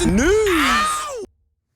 News!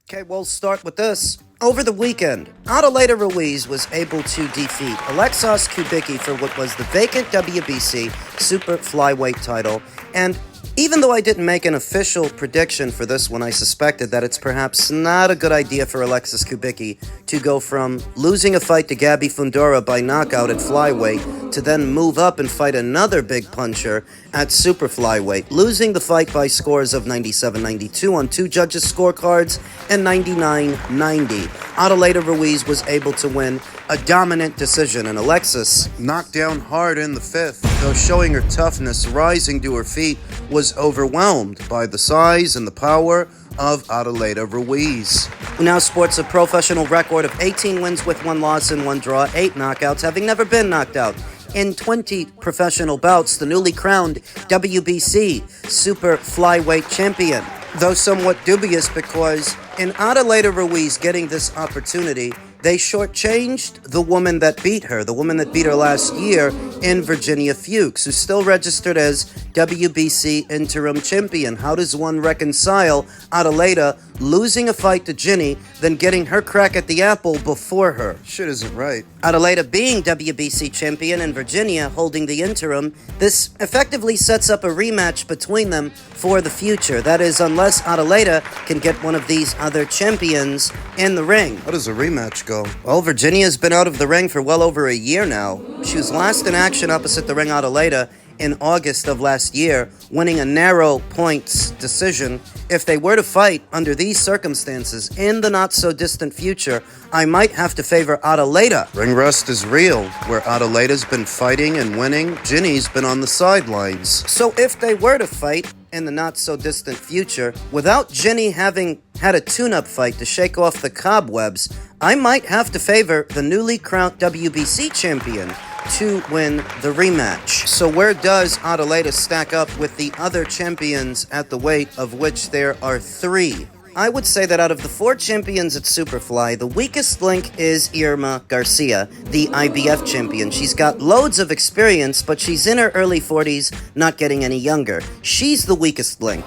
Okay, we'll start with this. Over the weekend, Adelaida Ruiz was able to defeat Alexis Kubicki for what was the vacant WBC super flyweight title, and even though I didn't make an official prediction for this one, I suspected that it's perhaps not a good idea for Alexis Kubicki to go from losing a fight to Gabby Fundora by knockout at flyweight to then move up and fight another big puncher at super flyweight, losing the fight by scores of 97-92 on two judges' scorecards and 99-90. Adelaida Ruiz was able to win a dominant decision, and Alexis knocked down hard in the fifth, though showing her toughness, rising to her feet, was overwhelmed by the size and the power of Adelaida Ruiz, who now sports a professional record of 18 wins with 1 loss and 1 draw, 8 knockouts, having never been knocked out in 20 professional bouts, the newly crowned WBC super flyweight champion. Though somewhat dubious, because in Adelaida Ruiz getting this opportunity, they shortchanged the woman that beat her, last year in Virginia Fuchs, who's still registered as WBC interim champion. How does one reconcile Adelaida losing a fight to Ginny, then getting her crack at the apple before her? Shit isn't right. Adelaida being WBC champion and Virginia holding the interim, this effectively sets up a rematch between them for the future. That is, unless Adelaida can get one of these other champions in the ring. How does a rematch go? Well, Virginia's been out of the ring for well over a year now. She was last in action opposite the ring Adelaida in August of last year, winning a narrow points decision. If they were to fight under these circumstances in the not-so-distant future, I might have to favor Adelaida. Ring rust is real. Where Adelaida's been fighting and winning, Ginny's been on the sidelines. So if they were to fight in the not-so-distant future, without Ginny having had a tune-up fight to shake off the cobwebs, I might have to favor the newly crowned WBC champion to win the rematch. So where does Adelaida stack up with the other champions at the weight of which there are 3? I would say that out of the 4 champions at Superfly, the weakest link is Irma Garcia, the IBF champion. She's got loads of experience, but she's in her early 40s, not getting any younger. She's the weakest link.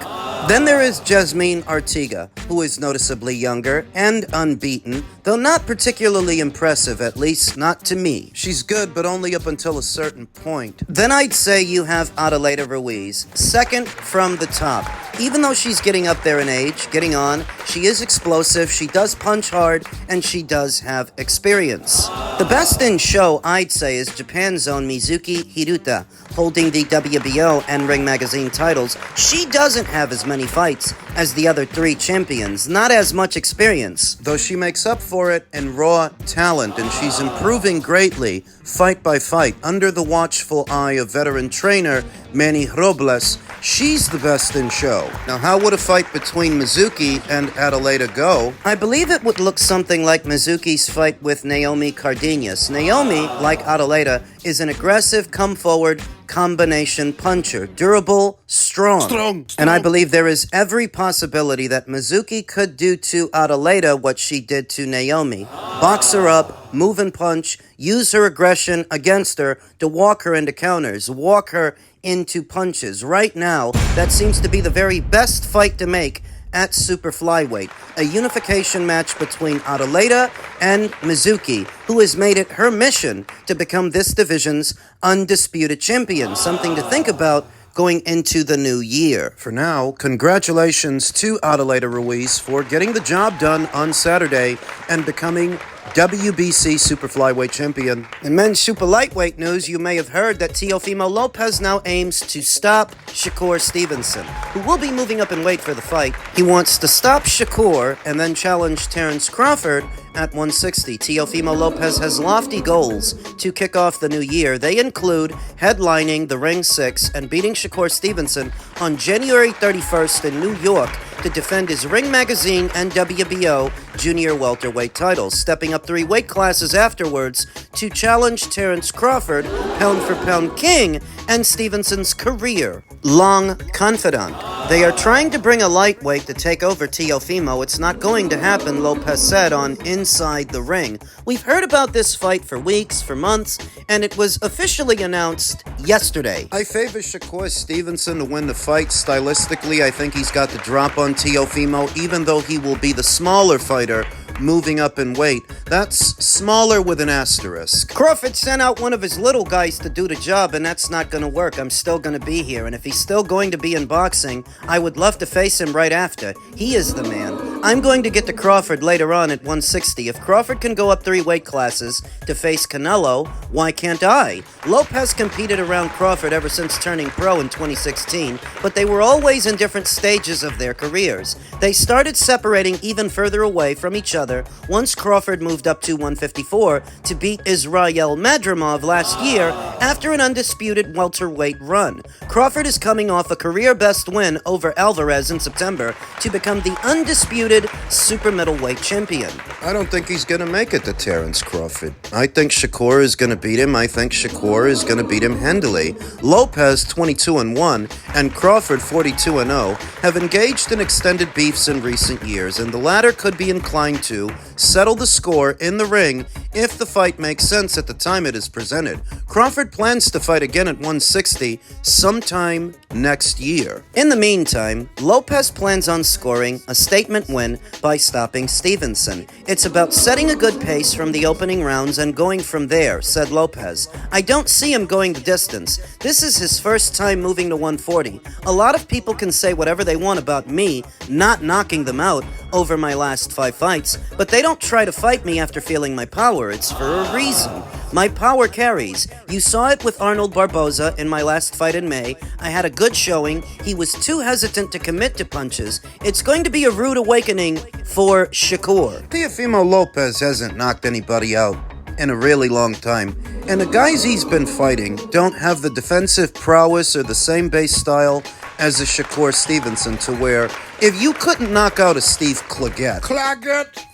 Then there is Jasmine Artiga, who is noticeably younger and unbeaten, though not particularly impressive, at least not to me. She's good, but only up until a certain point. Then I'd say you have Adelaida Ruiz, second from the top. Even though she's getting up there in age, getting on, she is explosive, she does punch hard, and she does have experience. The best in show, I'd say, is Japan's own Mizuki Hiruta, holding the WBO and Ring Magazine titles. She doesn't have as many fights as the other 3 champions, not as much experience, though she makes up for it in raw talent, and she's improving greatly, fight by fight, under the watchful eye of veteran trainer Manny Robles. She's the best in show. Now, how would a fight between Mizuki and Adelaida go? I believe it would look something like Mizuki's fight with Naomi Cardenas. Naomi, like Adelaida, is an aggressive, come-forward combination puncher. Durable, strong. And I believe there is every possibility that Mizuki could do to Adelaida what she did to Naomi. Box her up, move and punch, use her aggression against her to walk her into counters, walk her into punches. Right now, that seems to be the very best fight to make at super flyweight, a unification match between Adelaida and Mizuki, who has made it her mission to become this division's undisputed champion, something to think about going into the new year. For now, congratulations to Adelaida Ruiz for getting the job done on Saturday and becoming WBC Super Flyweight Champion. In men's super lightweight news, you may have heard that Teofimo Lopez now aims to stop Shakur Stevenson, who will be moving up in weight for the fight. He wants to stop Shakur and then challenge Terence Crawford at 160. Teofimo Lopez has lofty goals to kick off the new year. They include headlining the Ring 6 and beating Shakur Stevenson on January 31st in New York to defend his Ring Magazine and WBO junior welterweight titles, stepping up 3 weight classes afterwards to challenge Terence Crawford, pound-for-pound king, and Stevenson's career-long confidant. They are trying to bring a lightweight to take over Teofimo. It's not going to happen, Lopez said on Inside the Ring. We've heard about this fight for weeks, for months, and it was officially announced yesterday. I favor Shakur Stevenson to win the fight. Stylistically, I think he's got the drop on Teofimo, even though he will be the smaller fighter moving up in weight. That's smaller with an asterisk. Crawford sent out one of his little guys to do the job, and that's not going to work. I'm still going to be here, and if he's still going to be in boxing, I would love to face him right after. He is the man. I'm going to get to Crawford later on at 160. If Crawford can go up 3 weight classes to face Canelo, why can't I? Lopez competed around Crawford ever since turning pro in 2016, but they were always in different stages of their careers. They started separating even further away from each other once Crawford moved up to 154 to beat Israel Madrimov last year after an undisputed welterweight run. Crawford is coming off a career-best win over Alvarez in September to become the undisputed super middleweight champion. I don't think he's going to make it to Terence Crawford. I think Shakur is going to beat him. I think Shakur is going to beat him handily. Lopez, 22-1, and Crawford, 42-0, have engaged in extended beefs in recent years, and the latter could be inclined to settle the score in the ring if the fight makes sense at the time it is presented. Crawford plans to fight again at 160 sometime next year. In the meantime, Lopez plans on scoring a statement win by stopping Stevenson. It's about setting a good pace from the opening rounds and going from there, said Lopez. I don't see him going the distance. This is his first time moving to 140. A lot of people can say whatever they want about me not knocking them out over my last 5 fights, but they don't try to fight me after feeling my power. It's for a reason. My power carries. You saw it with Arnold Barboza in my last fight in May. I had a good showing. He was too hesitant to commit to punches. It's going to be a rude awakening for Shakur. Teofimo Lopez hasn't knocked anybody out in a really long time, and the guys he's been fighting don't have the defensive prowess or the same base style as a Shakur Stevenson, to where if you couldn't knock out a Steve Claggett,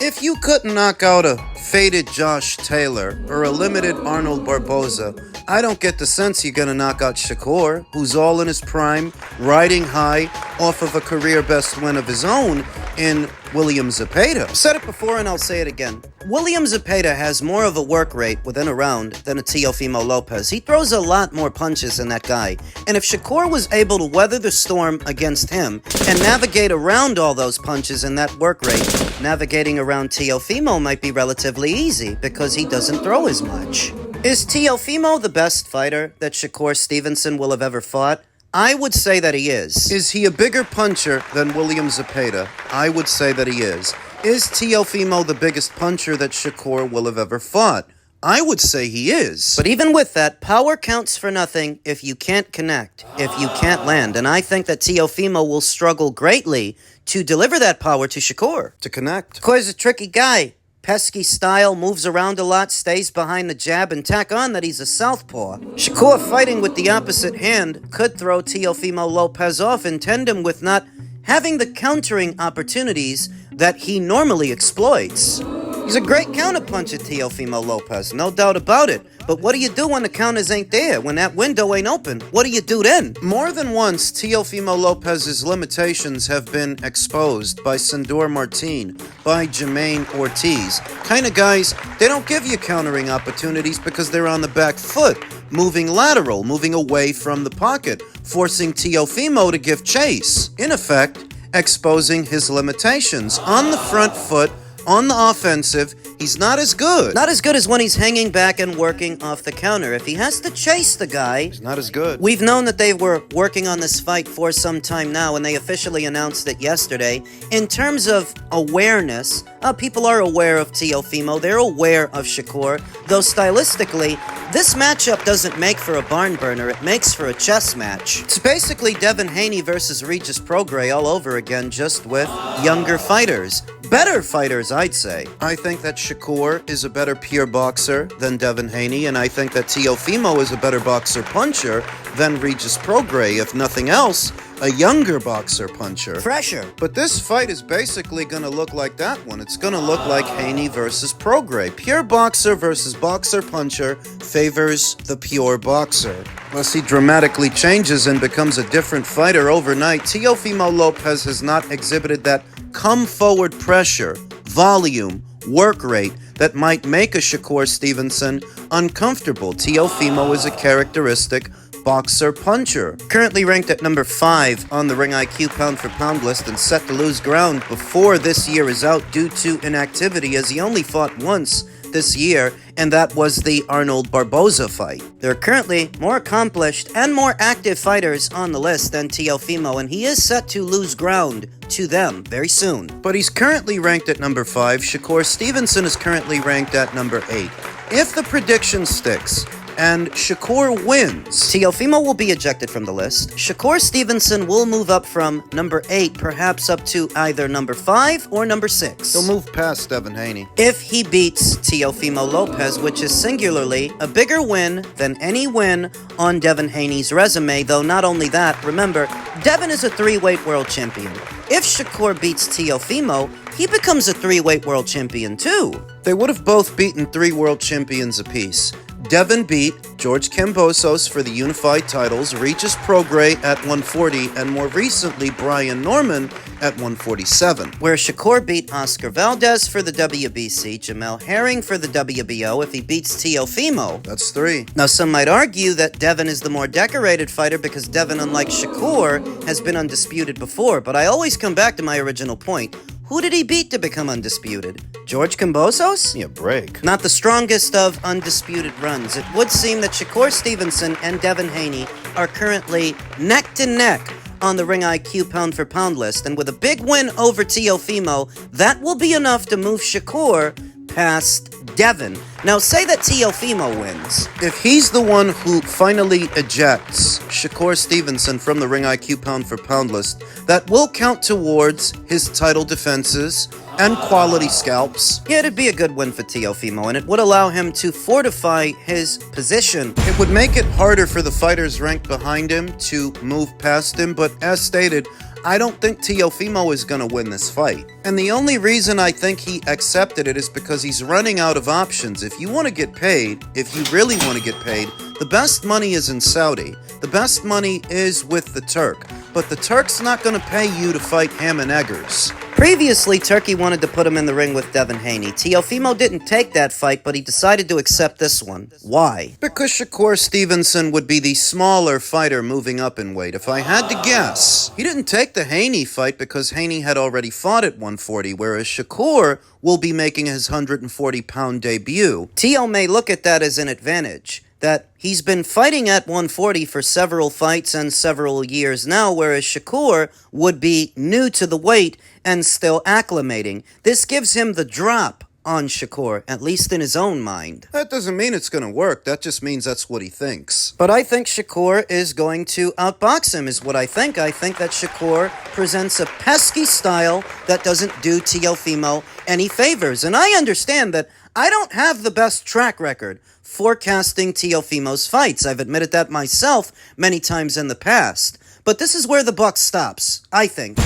if you couldn't knock out a faded Josh Taylor or a limited Arnold Barboza, I don't get the sense you're going to knock out Shakur, who's all in his prime, riding high off of a career-best win of his own in William Zepeda. I've said it before and I'll say it again. William Zepeda has more of a work rate within a round than a Teofimo Lopez. He throws a lot more punches than that guy. And if Shakur was able to weather the storm against him and navigate around all those punches and that work rate, navigating around Teofimo might be relatively easy because he doesn't throw as much. Is Teofimo the best fighter that Shakur Stevenson will have ever fought? I would say that he is. Is he a bigger puncher than William Zepeda? I would say that he is. Is Teofimo the biggest puncher that Shakur will have ever fought? I would say he is. But even with that, power counts for nothing if you can't connect, if you can't land. And I think that Teofimo will struggle greatly to deliver that power to Shakur. To connect. Shakur's a tricky guy. Pesky style, moves around a lot, stays behind the jab, and tack on that he's a southpaw. Shakur fighting with the opposite hand could throw Teofimo Lopez off in tandem with not having the countering opportunities that he normally exploits. He's a great counterpuncher, Teofimo Lopez, no doubt about it. But what do you do when the counters ain't there, when that window ain't open? What do you do then? More than once, Teofimo Lopez's limitations have been exposed by Sandor Martin, by Jermaine Ortiz. Kind of guys, they don't give you countering opportunities because they're on the back foot, moving lateral, moving away from the pocket, forcing Teofimo to give chase. In effect, exposing his limitations. On the front foot, on the offensive, he's not as good. Not as good as when he's hanging back and working off the counter. If he has to chase the guy, he's not as good. We've known that they were working on this fight for some time now, and they officially announced it yesterday. In terms of awareness, people are aware of Teofimo. They're aware of Shakur. Though stylistically, this matchup doesn't make for a barn burner. It makes for a chess match. It's basically Devin Haney versus Regis Prograis all over again, just with younger fighters. Better fighters, I'd say. I think that Shakur is a better pure boxer than Devin Haney, and I think that Teofimo is a better boxer puncher than Regis Prograis. If nothing else, a younger boxer puncher. Fresher. But this fight is basically going to look like that one. It's going to look like Haney versus Prograis. Pure boxer versus boxer puncher favors the pure boxer. Unless he dramatically changes and becomes a different fighter overnight, Teofimo Lopez has not exhibited that come-forward pressure, volume, work rate that might make a Shakur Stevenson uncomfortable. Teofimo is a characteristic boxer puncher. Currently ranked at number 5 on the Ring IQ pound-for-pound list and set to lose ground before this year is out due to inactivity, as he only fought once this year, and that was the Arnold Barboza fight. There are currently more accomplished and more active fighters on the list than Teofimo, and he is set to lose ground to them very soon. But he's currently ranked at number 5. Shakur Stevenson is currently ranked at number 8. If the prediction sticks and Shakur wins, Teofimo will be ejected from the list. Shakur Stevenson will move up from number 8, perhaps up to either number 5 or number 6. He'll move past Devin Haney. If he beats Teofimo Lopez, which is singularly a bigger win than any win on Devin Haney's resume, though not only that, remember, Devin is a 3-weight world champion. If Shakur beats Teofimo, he becomes a 3-weight world champion too. They would have both beaten 3 world champions apiece. Devin beat George Kambosos for the unified titles, Regis Prograis at 140, and more recently Brian Norman at 147. Where Shakur beat Oscar Valdez for the WBC, Jamel Herring for the WBO if he beats Teofimo. That's 3. Now, some might argue that Devin is the more decorated fighter because Devin, unlike Shakur, has been undisputed before, but I always come back to my original point. Who did he beat to become undisputed? George Kambosos? Yeah, break. Not the strongest of undisputed runs. It would seem that Shakur Stevenson and Devin Haney are currently neck to neck on the Ring IQ pound-for-pound list, and with a big win over Teofimo, that will be enough to move Shakur past Devin. Now, say that Teofimo wins. If he's the one who finally ejects Shakur Stevenson from the Ring IQ pound-for-pound list, that will count towards his title defenses and quality scalps. Yeah, it'd be a good win for Teofimo, and it would allow him to fortify his position. It would make it harder for the fighters ranked behind him to move past him, but as stated, I don't think Teofimo is going to win this fight. And the only reason I think he accepted it is because he's running out of options. If you want to get paid, if you really want to get paid, the best money is in Saudi. The best money is with the Turk. But the Turk's not going to pay you to fight Hammond Eggers. Previously, Turkey wanted to put him in the ring with Devin Haney. Teofimo didn't take that fight, but he decided to accept this one. Why? Because Shakur Stevenson would be the smaller fighter moving up in weight. If I had to guess, he didn't take the Haney fight because Haney had already fought at 140, whereas Shakur will be making his 140-pound debut. Teo may look at that as an advantage, that he's been fighting at 140 for several fights and several years now, whereas Shakur would be new to the weight and still acclimating. This gives him the drop on Shakur, at least in his own mind. That doesn't mean it's going to work. That just means that's what he thinks. But I think Shakur is going to outbox him, is what I think. I think that Shakur presents a pesky style that doesn't do Teofimo any favors. And I understand that I don't have the best track record forecasting Teofimo's fights. I've admitted that myself many times in the past. But this is where the buck stops, I think.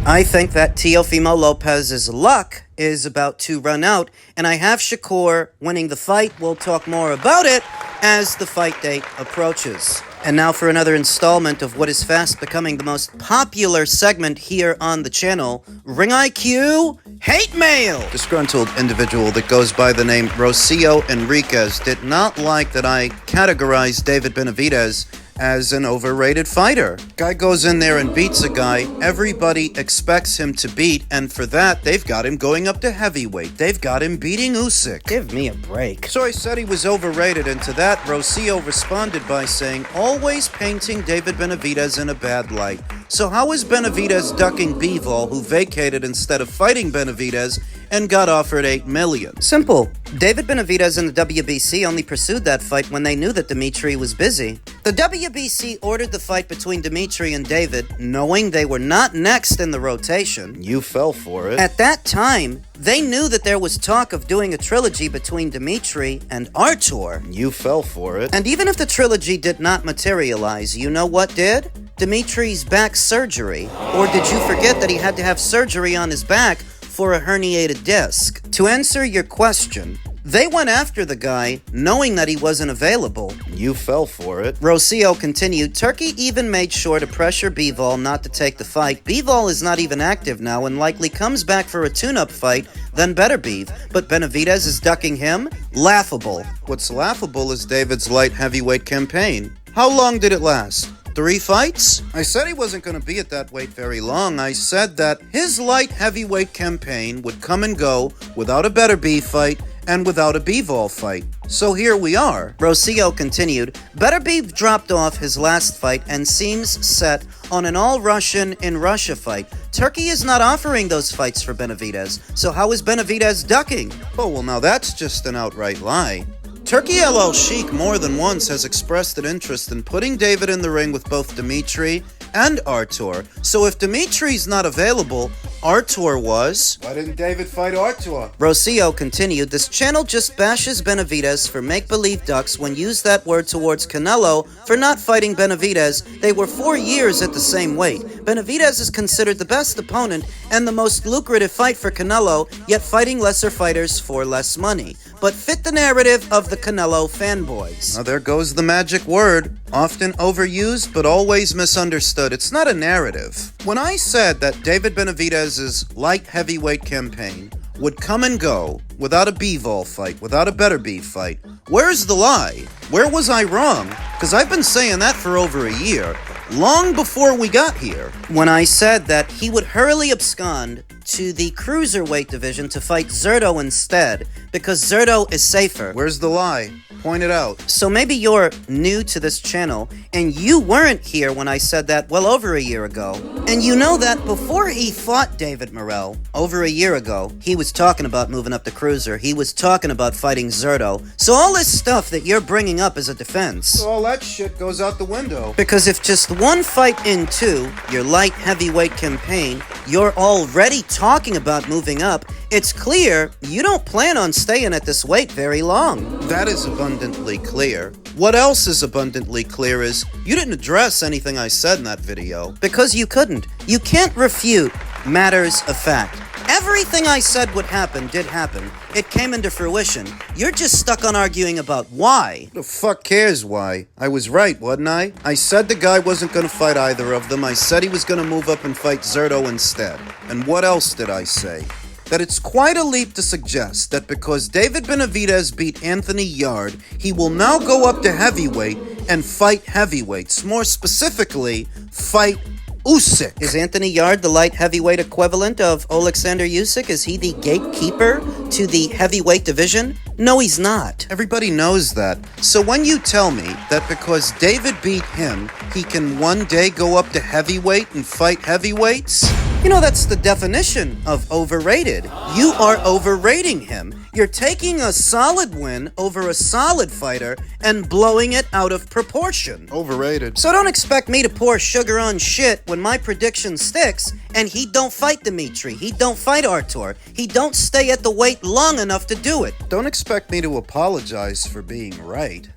I think that Teofimo Lopez's luck is about to run out, and I have Shakur winning the fight. We'll talk more about it as the fight date approaches. And now for another installment of what is fast becoming the most popular segment here on the channel, Ring IQ Hate Mail! Disgruntled individual that goes by the name Rocio Enriquez did not like that I categorized David Benavidez as an overrated fighter. Guy goes in there and beats a guy everybody expects him to beat, and for that, they've got him going up to heavyweight. They've got him beating Usyk. Give me a break. So I said he was overrated, and to that, Rocio responded by saying, always painting David Benavidez in a bad light. So how is Benavidez ducking Bivol, who vacated instead of fighting Benavidez and got offered $8 million? Simple. David Benavidez and the WBC only pursued that fight when they knew that Dimitri was busy. The WBC ordered the fight between Dimitri and David, knowing they were not next in the rotation. You fell for it. At that time, they knew that there was talk of doing a trilogy between Dimitri and Artur. You fell for it. And even if the trilogy did not materialize, you know what did? Dimitri's back surgery? Or did you forget that he had to have surgery on his back for a herniated disc? To answer your question, they went after the guy knowing that he wasn't available. You fell for it. Rocio continued, Turkey even made sure to pressure Bivol not to take the fight. Bivol is not even active now and likely comes back for a tune-up fight, then better Bev. But Benavidez is ducking him? Laughable. What's laughable is David's light heavyweight campaign. How long did it last? 3 fights? I said he wasn't going to be at that weight very long. I said that his light heavyweight campaign would come and go without a better Bev fight and without a Bivol fight. So here we are. Rocio continued, Better Bev dropped off his last fight and seems set on an all-Russian in Russia fight. Turkey is not offering those fights for Benavidez, so how is Benavidez ducking? Oh, well, now that's just an outright lie. Turkey El Sheikh more than once has expressed an interest in putting David in the ring with both Dimitri and Artur. So if Dimitri's not available, Artur was. Why didn't David fight Artur? Rocio continued, This channel just bashes Benavidez for make-believe ducks when used that word towards Canelo for not fighting Benavidez. They were 4 years at the same weight. Benavidez is considered the best opponent and the most lucrative fight for Canelo, yet fighting lesser fighters for less money. But fit the narrative of the Canelo fanboys. Now there goes the magic word. Often overused, but always misunderstood. It's not a narrative. When I said that David Benavidez's light heavyweight campaign would come and go without a Bivol fight, without a better Bev fight, where's the lie? Where was I wrong? Because I've been saying that for over a year, long before we got here. When I said that he would hurriedly abscond to the cruiserweight division to fight Zerto instead, because Zerto is safer. Where's the lie? Point it out. So maybe you're new to this channel, and you weren't here when I said that well over a year ago. And you know that before he fought David Morrell, over a year ago, he was talking about moving up the cruiser. He was talking about fighting Zerto. So all this stuff that you're bringing up as a defense. All that shit goes out the window. Because if just one fight into your light heavyweight campaign, you're already talking about moving up, it's clear you don't plan on staying at this weight very long. That is abundantly clear. What else is abundantly clear is you didn't address anything I said in that video. Because you couldn't. You can't refute matters of fact. Everything I said would happen did happen. It came into fruition. You're just stuck on arguing about why. The fuck cares why? I was right, wasn't I? I said the guy wasn't going to fight either of them. I said he was going to move up and fight Zerto instead. And what else did I say? That it's quite a leap to suggest that because David Benavidez beat Anthony Yarde, he will now go up to heavyweight and fight heavyweights. More specifically, fight Usyk. Is Anthony Yarde the light heavyweight equivalent of Alexander Usyk? Is he the gatekeeper to the heavyweight division? No, he's not. Everybody knows that. So when you tell me that because David beat him, he can one day go up to heavyweight and fight heavyweights? You know, that's the definition of overrated. You are overrating him. You're taking a solid win over a solid fighter and blowing it out of proportion. Overrated. So don't expect me to pour sugar on shit when my prediction sticks and he don't fight Dimitri, he don't fight Artur, he don't stay at the weight long enough to do it. Don't expect me to apologize for being right.